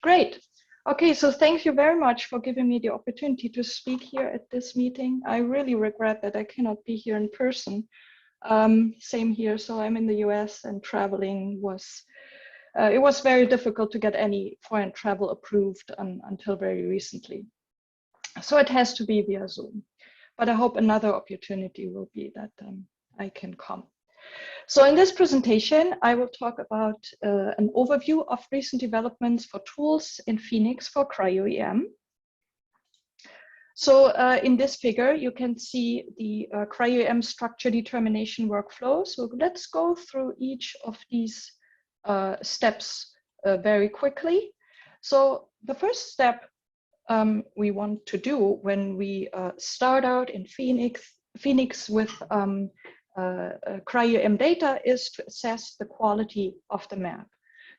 Great. Okay, so thank you very much for giving me the opportunity to speak here at this meeting. I really regret that I cannot be here in person. Same here, so I'm in the US and traveling was, it was very difficult to get any foreign travel approved until very recently. So it has to be via Zoom, but I hope another opportunity will be that I can come. So in this presentation, I will talk about an overview of recent developments for tools in Phenix for cryo-EM. So in this figure, you can see the cryo-EM structure determination workflow. So let's go through each of these steps very quickly. So the first step we want to do when we start out in Phenix with cryo-EM data is to assess the quality of the map.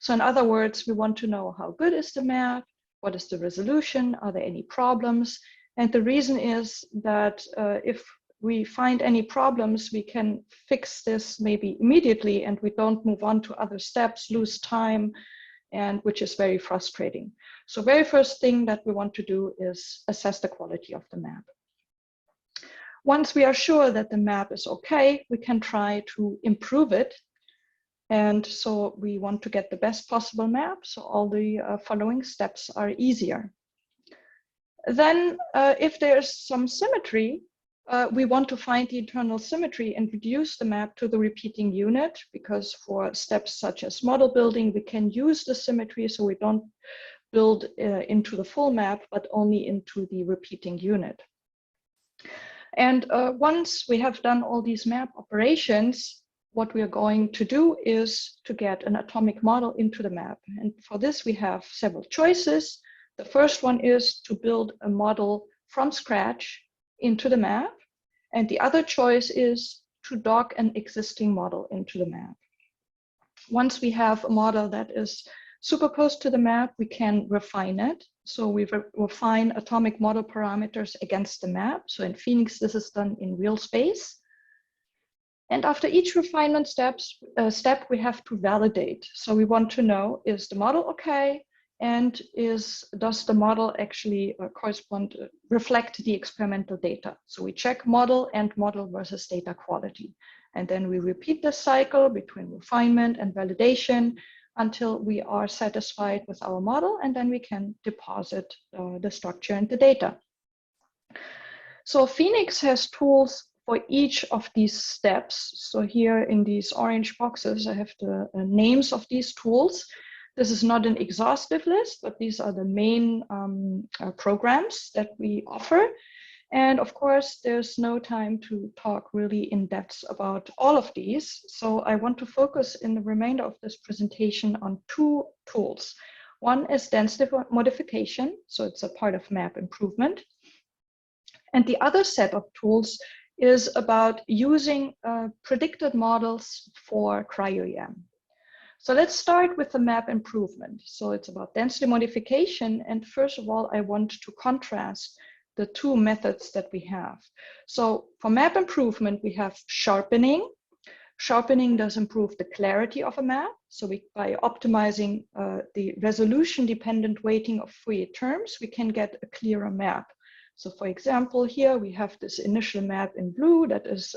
So in other words, we want to know how good is the map, what is the resolution, are there any problems? And the reason is that if we find any problems, we can fix this maybe immediately and we don't move on to other steps, lose time, and which is very frustrating. So very first thing that we want to do is assess the quality of the map. Once we are sure that the map is okay, we can try to improve it. And so we want to get the best possible map, so all the following steps are easier. Then if there's some symmetry, we want to find the internal symmetry and reduce the map to the repeating unit, because for steps such as model building, we can use the symmetry so we don't build into the full map, but only into the repeating unit. And once we have done all these map operations, what we are going to do is to get an atomic model into the map. And for this, we have several choices. The first one is to build a model from scratch into the map. And the other choice is to dock an existing model into the map. Once we have a model that is superposed to the map, we can refine it. So we refine atomic model parameters against the map. So in Phenix, this is done in real space. And after each refinement step, we have to validate. So we want to know, is the model okay? And does the model actually reflect the experimental data? So we check model and model versus data quality. And then we repeat the cycle between refinement and validation until we are satisfied with our model, and then we can deposit the structure and the data. So Phenix has tools for each of these steps. So here in these orange boxes, I have the names of these tools. This is not an exhaustive list, but these are the main programs that we offer. And of course, there's no time to talk really in depth about all of these. So I want to focus in the remainder of this presentation on two tools. One is density modification. So it's a part of map improvement. And the other set of tools is about using predicted models for cryo-EM. So let's start with the map improvement. So it's about density modification. And first of all, I want to contrast the two methods that we have. So for map improvement, we have sharpening. Sharpening does improve the clarity of a map. So by optimizing the resolution-dependent weighting of Fourier terms, we can get a clearer map. So for example, here we have this initial map in blue that is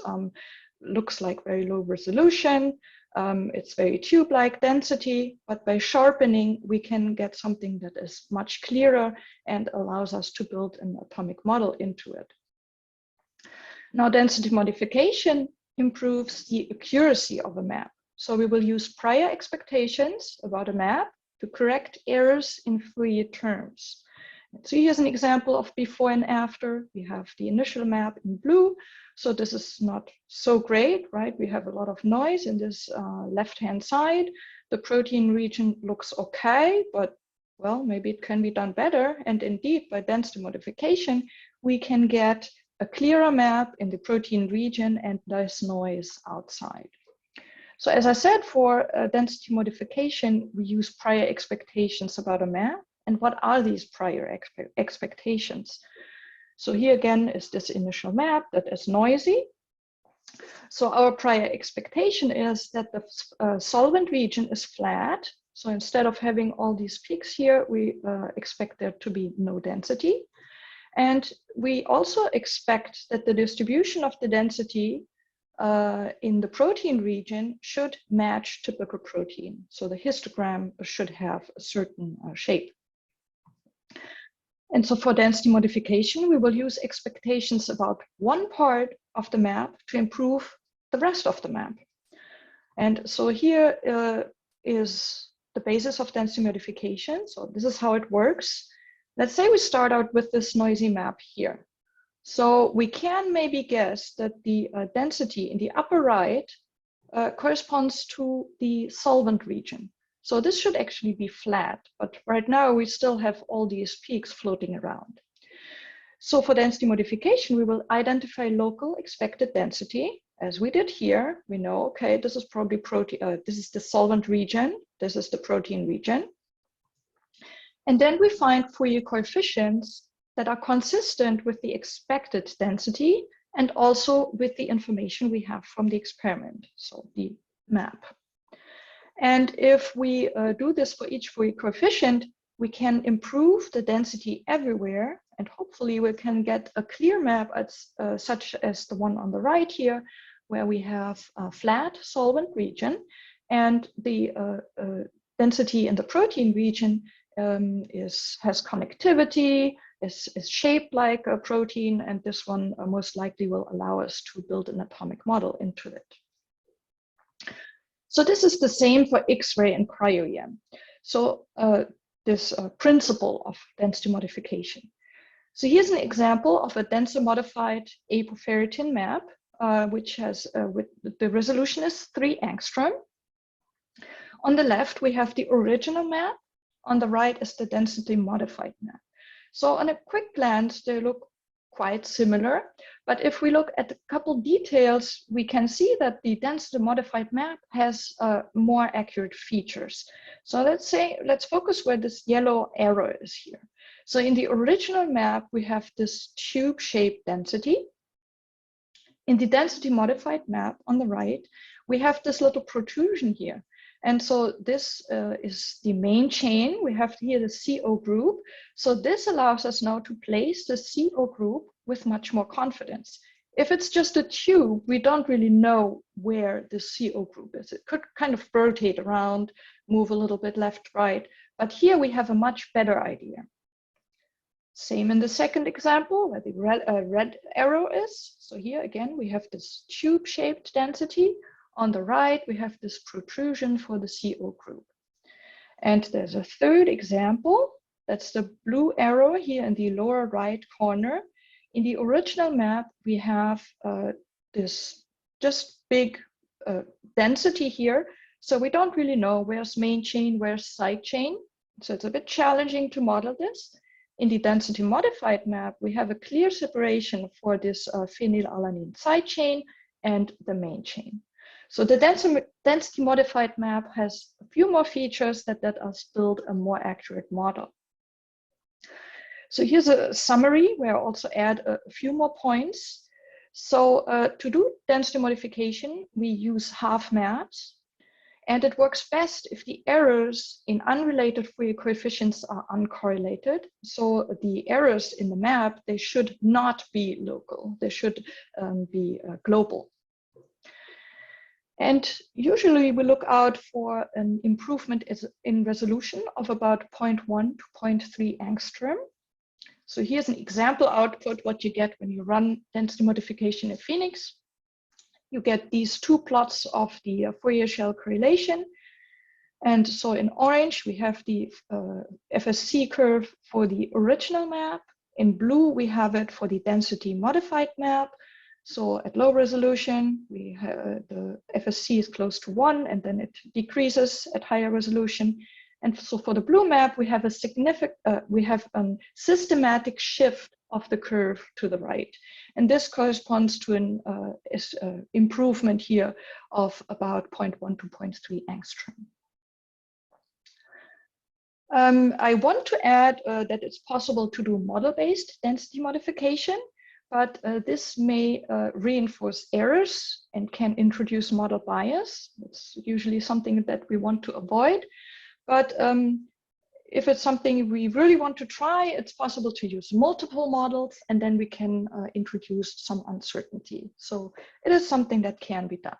looks like very low resolution. It's very tube-like density, but by sharpening, we can get something that is much clearer and allows us to build an atomic model into it. Now, density modification improves the accuracy of a map. So we will use prior expectations about a map to correct errors in Fourier terms. So here's an example of before and after. We have the initial map in blue. So this is not so great, right? We have a lot of noise in this left-hand side. The protein region looks okay, but well, maybe it can be done better. And indeed, by density modification, we can get a clearer map in the protein region and less noise outside. So as I said, for density modification, we use prior expectations about a map. And what are these prior expectations? So here again is this initial map that is noisy. So our prior expectation is that the solvent region is flat So instead of having all these peaks here, we expect there to be no density. And we also expect that the distribution of the density in the protein region should match typical protein. So the histogram should have a certain shape. And so for density modification, we will use expectations about one part of the map to improve the rest of the map. And so here is the basis of density modification. So this is how it works. Let's say we start out with this noisy map here. So we can maybe guess that the density in the upper right corresponds to the solvent region. So this should actually be flat, but right now we still have all these peaks floating around. So for density modification, we will identify local expected density. As we did here, we know, okay, this is probably protein, this is the solvent region, this is the protein region. And then we find Fourier coefficients that are consistent with the expected density and also with the information we have from the experiment, so the map. And if we do this for each Fourier coefficient, we can improve the density everywhere, and hopefully we can get a clear map such as the one on the right here, where we have a flat solvent region, and the density in the protein region has connectivity, is shaped like a protein, and this one most likely will allow us to build an atomic model into it. So this is the same for X-ray and cryo-EM. So this principle of density modification. So here's an example of a densely modified apoferritin map, which has the resolution is 3 angstrom. On the left, we have the original map. On the right is the density modified map. So on a quick glance, they look quite similar. But if we look at a couple details, we can see that the density modified map has more accurate features. So let's focus where this yellow arrow is here. So in the original map, we have this tube-shaped density. In the density modified map on the right, we have this little protrusion here. And so this is the main chain. We have here the CO group. So this allows us now to place the CO group with much more confidence. If it's just a tube, we don't really know where the CO group is. It could kind of rotate around, move a little bit left, right. But here we have a much better idea. Same in the second example where the red arrow is. So here again, we have this tube-shaped density. On the right, we have this protrusion for the CO group. And there's a third example. That's the blue arrow here in the lower right corner. In the original map, we have this just big density here. So we don't really know where's main chain, where's side chain. So it's a bit challenging to model this. In the density modified map, we have a clear separation for this phenylalanine side chain and the main chain. So the density modified map has a few more features that let us build a more accurate model. So here's a summary where I also add a few more points. So to do density modification, we use half maps. And it works best if the errors in unrelated Fourier coefficients are uncorrelated. So the errors in the map, they should not be local. They should be global. And usually we look out for an improvement in resolution of about 0.1 to 0.3 angstrom. So here's an example output, what you get when you run density modification in Phenix. You get these two plots of the Fourier shell correlation. And so in orange, we have the FSC curve for the original map. In blue, we have it for the density modified map. So at low resolution, we have the FSC is close to 1, and then it decreases at higher resolution. And so for the blue map, we have a systematic shift of the curve to the right. And this corresponds to an improvement here of about 0.1 to 0.3 angstrom. I want to add that it's possible to do model-based density modification, but this may reinforce errors and can introduce model bias. It's usually something that we want to avoid. But if it's something we really want to try, it's possible to use multiple models, and then we can introduce some uncertainty. So it is something that can be done.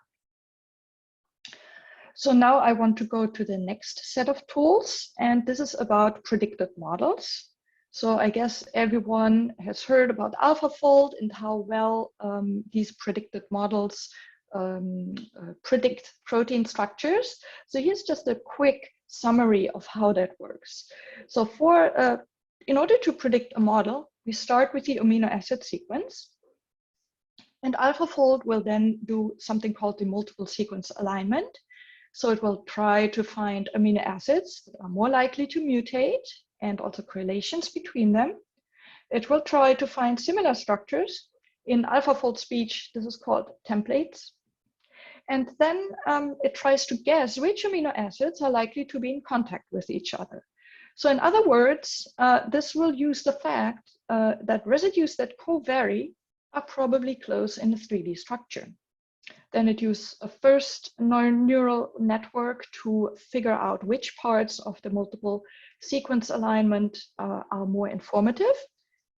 So now I want to go to the next set of tools, and this is about predicted models. So I guess everyone has heard about AlphaFold and how well these predicted models predict protein structures. So here's just a quick summary of how that works. So in order to predict a model, we start with the amino acid sequence. And AlphaFold will then do something called the multiple sequence alignment. So it will try to find amino acids that are more likely to mutate and also correlations between them. It will try to find similar structures. In AlphaFold speech, this is called templates. And then it tries to guess which amino acids are likely to be in contact with each other. So in other words, this will use the fact that residues that co-vary are probably close in a 3D structure. Then it uses a first neural network to figure out which parts of the multiple sequence alignment are more informative,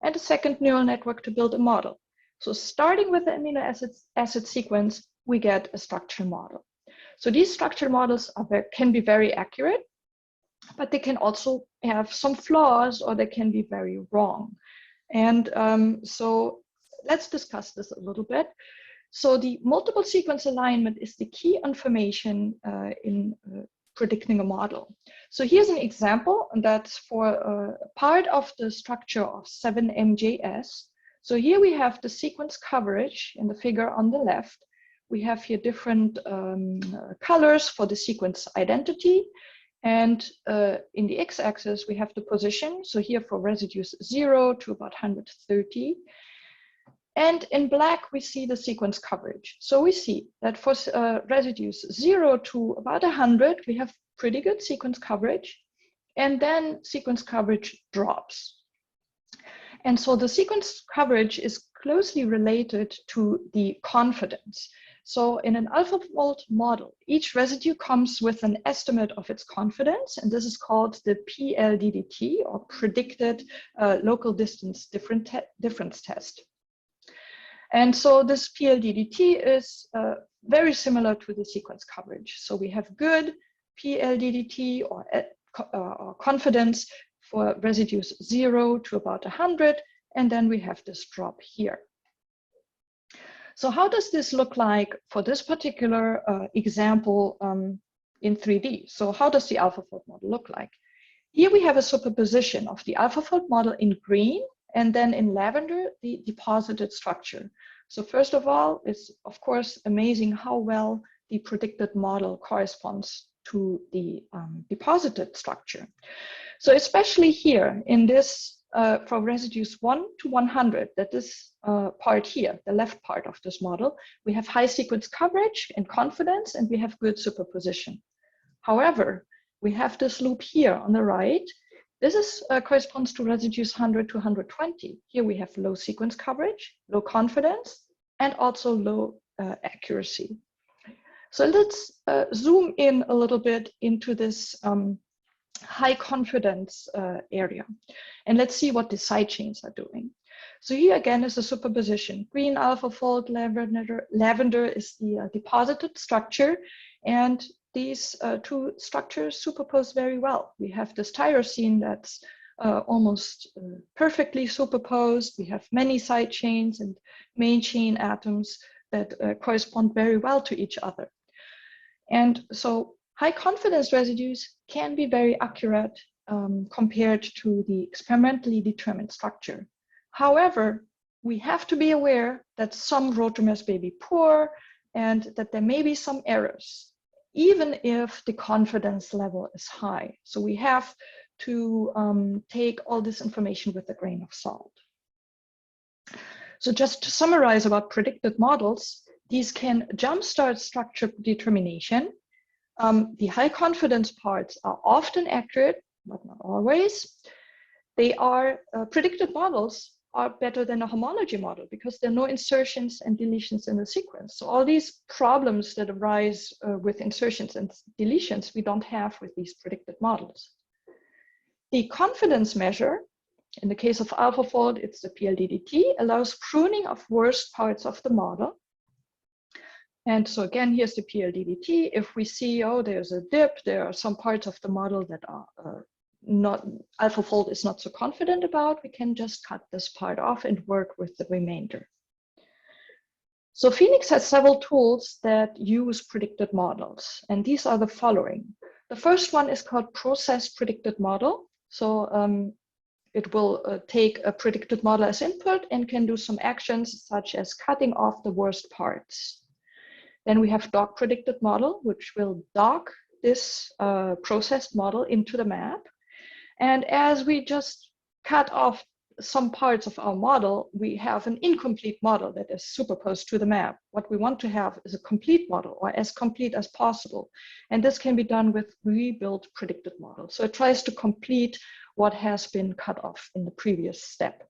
and a second neural network to build a model. So starting with the amino acid sequence, we get a structure model. So these structure models can be very accurate, but they can also have some flaws, or they can be very wrong. And so let's discuss this a little bit. So the multiple sequence alignment is the key information in predicting a model. So here's an example, and that's for part of the structure of 7MJS. So here we have the sequence coverage in the figure on the left. We have here different colors for the sequence identity. And in the x-axis, we have the position. So here for residues 0 to about 130. And in black, we see the sequence coverage. So we see that for residues 0 to about 100, we have pretty good sequence coverage. And then sequence coverage drops. And so the sequence coverage is closely related to the confidence. So in an AlphaFold model, each residue comes with an estimate of its confidence, and this is called the PLDDT, or predicted local distance difference test. And so this PLDDT is very similar to the sequence coverage. So we have good PLDDT or confidence for residues 0 to about 100, and then we have this drop here. So how does this look like for this particular example in 3D? So how does the AlphaFold model look like? Here we have a superposition of the AlphaFold model in green, and then in lavender, the deposited structure. So first of all, it's of course amazing how well the predicted model corresponds to the deposited structure. So especially here in this, for residues 1 to 100, that is part here, the left part of this model, we have high sequence coverage and confidence, and we have good superposition. However, we have this loop here on the right. This corresponds to residues 100 to 120. Here we have low sequence coverage, low confidence, and also low accuracy. So let's zoom in a little bit into this high confidence area. And let's see what the side chains are doing. So here again is a superposition. Green AlphaFold, lavender is the deposited structure, and these two structures superpose very well. We have this tyrosine that's almost perfectly superposed. We have many side chains and main chain atoms that correspond very well to each other. And so high confidence residues can be very accurate compared to the experimentally determined structure. However, we have to be aware that some rotamers may be poor and that there may be some errors, even if the confidence level is high. So we have to take all this information with a grain of salt. So just to summarize about predicted models, these can jumpstart structure determination. The high confidence parts are often accurate, but not always. They are predicted models are better than a homology model because there are no insertions and deletions in the sequence. So all these problems that arise with insertions and deletions, we don't have with these predicted models. The confidence measure, in the case of AlphaFold, it's the PLDDT, allows pruning of worst parts of the model. And so again, here's the PLDDT. If we see, oh, there's a dip, there are some parts of the model that are not, AlphaFold is not so confident about, we can just cut this part off and work with the remainder. So Phenix has several tools that use predicted models, and these are the following. The first one is called process predicted model. So it will take a predicted model as input and can do some actions such as cutting off the worst parts. Then we have dock predicted model, which will dock this processed model into the map. And as we just cut off some parts of our model, we have an incomplete model that is superposed to the map. What we want to have is a complete model, or as complete as possible. And this can be done with rebuild predicted model. So it tries to complete what has been cut off in the previous step.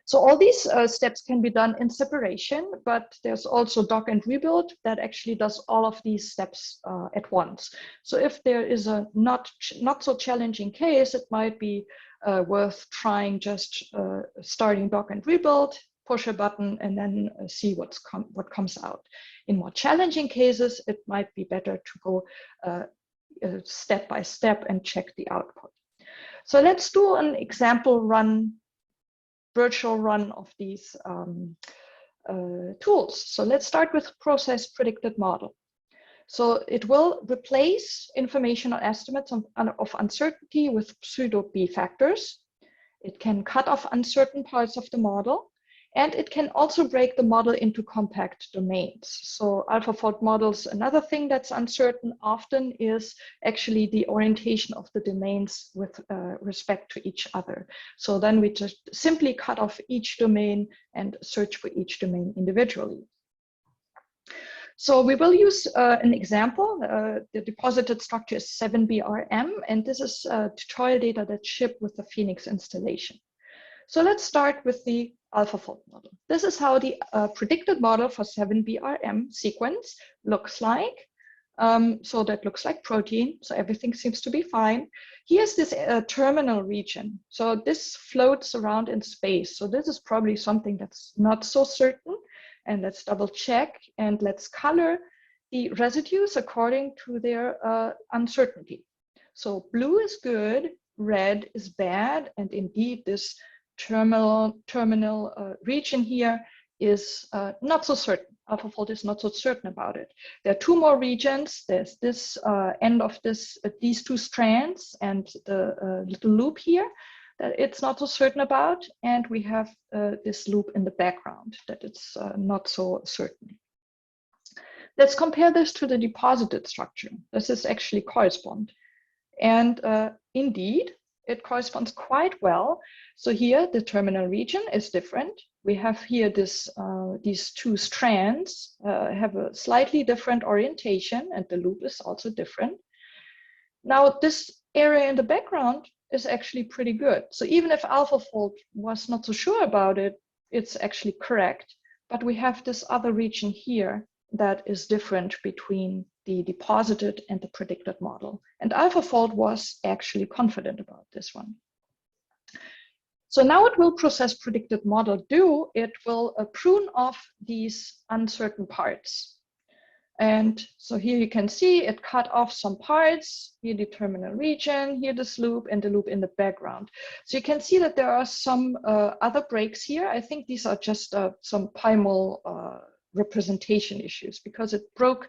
So all these steps can be done in separation, but there's also dock and rebuild that actually does all of these steps at once. So if there is a not so challenging case, it might be worth trying just starting dock and rebuild, push a button, and then see what comes out. In more challenging cases, it might be better to go step by step and check the output. So let's do an example run, virtual run of these tools. So let's start with process predicted model. So it will replace information or estimates of uncertainty with pseudo B factors. It can cut off uncertain parts of the model, and it can also break the model into compact domains. So AlphaFold models, another thing that's uncertain often is actually the orientation of the domains with respect to each other. So then we just simply cut off each domain and search for each domain individually. So we will use an example. The deposited structure is 7BRM, and this is tutorial data that's shipped with the Phenix installation. So let's start with the AlphaFold model. This is how the predicted model for 7BRM sequence looks like. So that looks like protein. So everything seems to be fine. Here's this terminal region. So this floats around in space. So this is probably something that's not so certain. And let's double check and let's color the residues according to their uncertainty. So blue is good, red is bad, and indeed this terminal region here is not so certain. AlphaFold is not so certain about it. There are two more regions. There's this end of these two strands and the little loop here that it's not so certain about, and we have this loop in the background that it's not so certain. Let's compare this to the deposited structure. This is actually correspond, and indeed it corresponds quite well. So here the terminal region is different. We have here these two strands have a slightly different orientation, and the loop is also different. Now this area in the background is actually pretty good. So even if AlphaFold was not so sure about it, it's actually correct. But we have this other region here that is different between the deposited and the predicted model. And AlphaFold was actually confident about this one. So now what will process predicted model do? It will prune off these uncertain parts. And so here you can see it cut off some parts, here the terminal region, here this loop, and the loop in the background. So you can see that there are some other breaks here. I think these are just some PyMol representation issues because it broke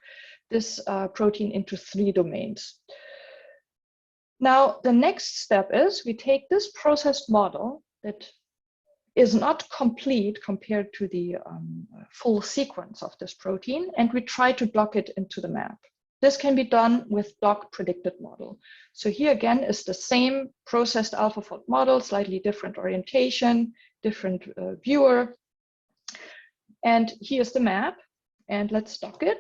this protein into 3 domains. Now, the next step is we take this processed model that is not complete compared to the full sequence of this protein, and we try to dock it into the map. This can be done with dock predicted model. So here again is the same processed AlphaFold model, slightly different orientation, different viewer. And here's the map, and let's dock it.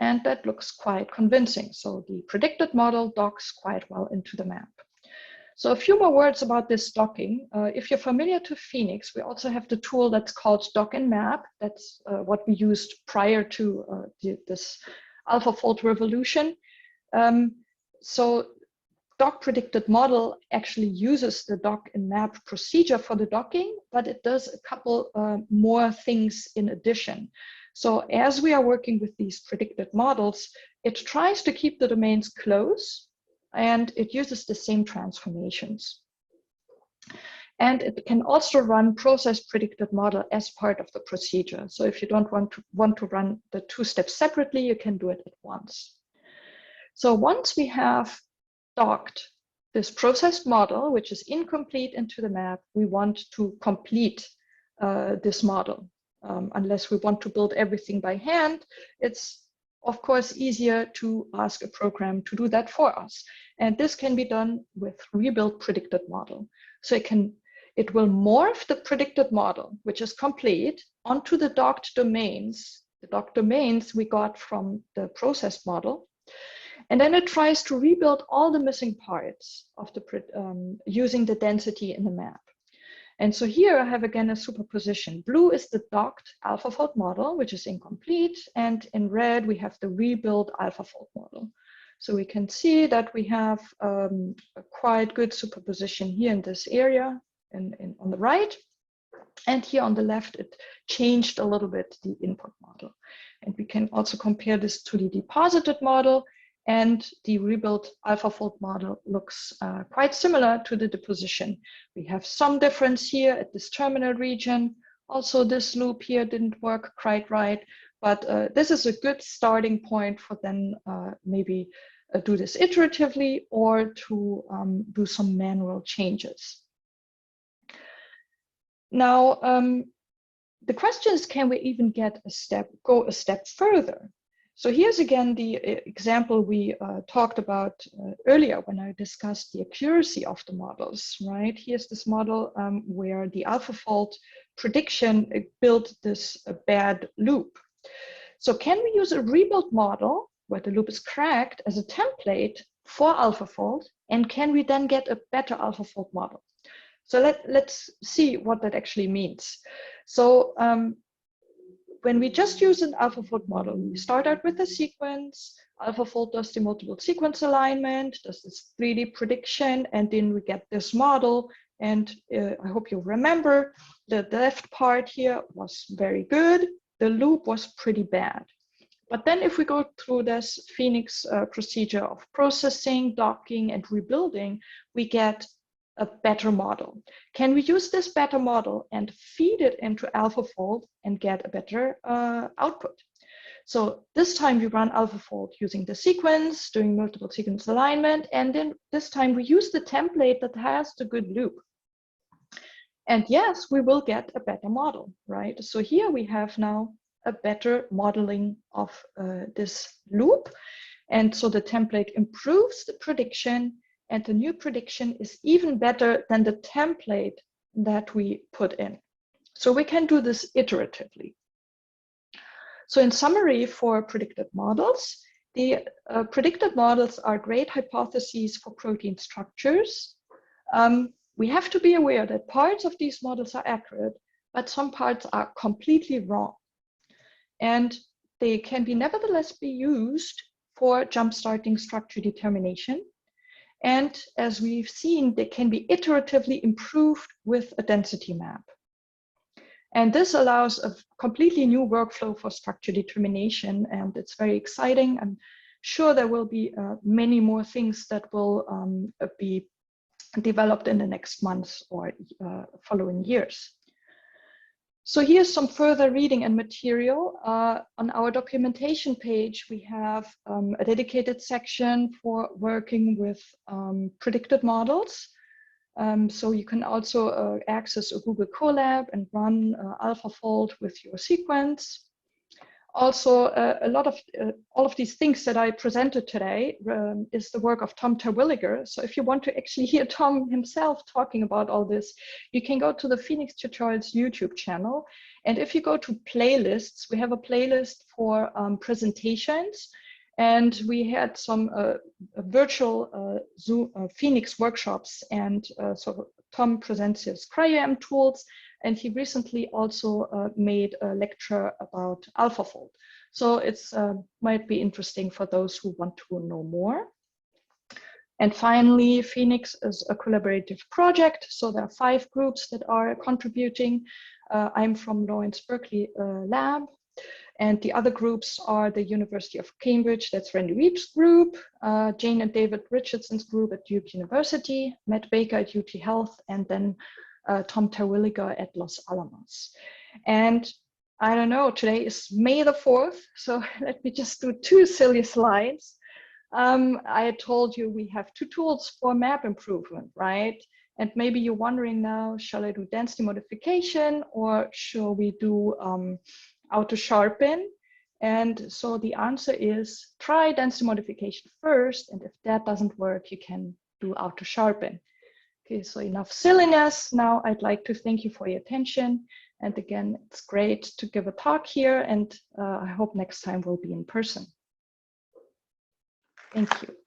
And that looks quite convincing. So the predicted model docks quite well into the map. So a few more words about this docking. If you're familiar to Phenix, we also have the tool that's called dock and map. That's what we used prior to this AlphaFold revolution. So dock predicted model actually uses the dock and map procedure for the docking, but it does a couple more things in addition. So as we are working with these predicted models, it tries to keep the domains close, and it uses the same transformations. And it can also run process predicted model as part of the procedure. So if you don't want to run the two steps separately, you can do it at once. So once we have docked this processed model, which is incomplete, into the map, we want to complete this model. Unless we want to build everything by hand, it's of course easier to ask a program to do that for us. And this can be done with rebuild predicted model. So it will morph the predicted model, which is complete, onto the docked domains. The docked domains we got from the processed model. And then it tries to rebuild all the missing parts of the using the density in the map. And so here I have again a superposition. Blue is the docked AlphaFold model, which is incomplete. And in red, we have the rebuild AlphaFold model. So we can see that we have a quite good superposition here in this area on the right. And here on the left, it changed a little bit the input model. And we can also compare this to the deposited model. And the rebuilt AlphaFold model looks quite similar to the deposition. We have some difference here at this terminal region. Also, this loop here didn't work quite right, but this is a good starting point for then maybe do this iteratively or to do some manual changes. Now, the question is, can we even go a step further? So here's again the example we talked about earlier when I discussed the accuracy of the models, right? Here's this model where the AlphaFold prediction built this bad loop. So can we use a rebuilt model where the loop is cracked as a template for AlphaFold, and can we then get a better AlphaFold model? So let's see what that actually means. So when we just use an AlphaFold model, we start out with a sequence. AlphaFold does the multiple sequence alignment, does this 3D prediction, and then we get this model. And I hope you remember the left part here was very good. The loop was pretty bad. But then if we go through this Phenix procedure of processing, docking, and rebuilding, we get a better model. Can we use this better model and feed it into AlphaFold and get a better output? So this time we run AlphaFold using the sequence, doing multiple sequence alignment, and then this time we use the template that has the good loop. And yes, we will get a better model, right? So here we have now a better modeling of this loop. And so the template improves the prediction, and the new prediction is even better than the template that we put in. So we can do this iteratively. So in summary, for predicted models, the predicted models are great hypotheses for protein structures. We have to be aware that parts of these models are accurate, but some parts are completely wrong. And they can be nevertheless be used for jump-starting structure determination. And as we've seen, they can be iteratively improved with a density map. And this allows a completely new workflow for structure determination, and it's very exciting. I'm sure there will be many more things that will be developed in the next months or following years. So here's some further reading and material. On our documentation page, we have a dedicated section for working with predicted models. So you can also access a Google Colab and run AlphaFold with your sequence. Also, all of these things that I presented today is the work of Tom Terwilliger. So if you want to actually hear Tom himself talking about all this, you can go to the Phenix Tutorials YouTube channel. And if you go to playlists, we have a playlist for presentations. And we had some virtual Zoom, Phenix workshops, and so Tom presents his cryo-EM tools, and he recently also made a lecture about AlphaFold. So it's might be interesting for those who want to know more. And finally, Phenix is a collaborative project. So there are 5 groups that are contributing. I'm from Lawrence Berkeley Lab. And the other groups are the University of Cambridge, that's Randy Reed's group, Jane and David Richardson's group at Duke University, Matt Baker at UT Health, and then Tom Terwilliger at Los Alamos. And I don't know, today is May the 4th, so let me just do 2 silly slides. I told you we have 2 tools for map improvement, right? And maybe you're wondering now, shall I do density modification or shall we do auto sharpen? And so the answer is try density modification first, and if that doesn't work, you can do auto sharpen. Okay, so enough silliness. Now I'd like to thank you for your attention. And again, it's great to give a talk here, and I hope next time we'll be in person. Thank you.